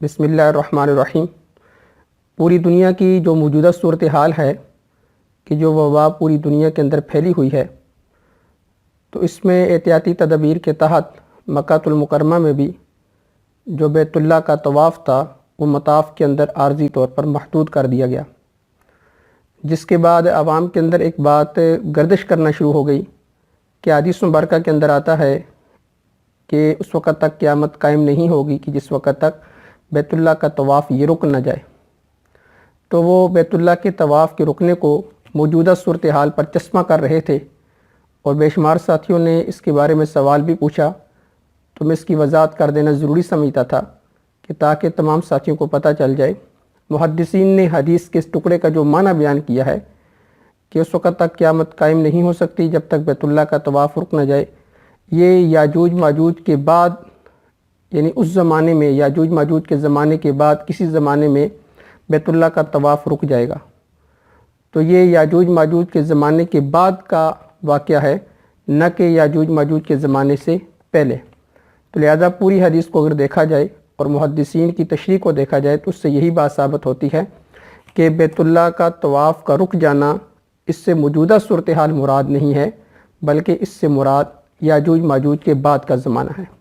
بسم اللہ الرحمن الرحیم۔ پوری دنیا کی جو موجودہ صورتحال ہے کہ جو وبا پوری دنیا کے اندر پھیلی ہوئی ہے، تو اس میں احتیاطی تدابیر کے تحت مکہ المکرمہ میں بھی جو بیت اللہ کا طواف تھا وہ مطاف کے اندر عارضی طور پر محدود کر دیا گیا، جس کے بعد عوام کے اندر ایک بات گردش کرنا شروع ہو گئی کہ حدیث مبارکہ کے اندر آتا ہے کہ اس وقت تک قیامت قائم نہیں ہوگی کہ جس وقت تک بیت اللہ کا طواف یہ رک نہ جائے۔ تو وہ بیت اللہ کے طواف کے رکنے کو موجودہ صورتحال پر چشمہ کر رہے تھے، اور بے شمار ساتھیوں نے اس کے بارے میں سوال بھی پوچھا، تو میں اس کی وضاحت کر دینا ضروری سمجھتا تھا کہ تاکہ تمام ساتھیوں کو پتہ چل جائے۔ محدثین نے حدیث کے اس ٹکڑے کا جو معنی بیان کیا ہے کہ اس وقت تک قیامت قائم نہیں ہو سکتی جب تک بیت اللہ کا طواف رک نہ جائے، یہ یاجوج ماجوج کے بعد، یعنی اس زمانے میں یاجوج ماجوج کے زمانے کے بعد کسی زمانے میں بیت اللہ کا طواف رک جائے گا۔ تو یہ یاجوج ماجوج کے زمانے کے بعد کا واقعہ ہے، نہ کہ یاجوج ماجوج کے زمانے سے پہلے۔ تو لہذا پوری حدیث کو اگر دیکھا جائے اور محدثین کی تشریح کو دیکھا جائے تو اس سے یہی بات ثابت ہوتی ہے کہ بیت اللہ کا طواف کا رک جانا اس سے موجودہ صورتحال مراد نہیں ہے، بلکہ اس سے مراد یاجوج ماجوج کے بعد کا زمانہ ہے۔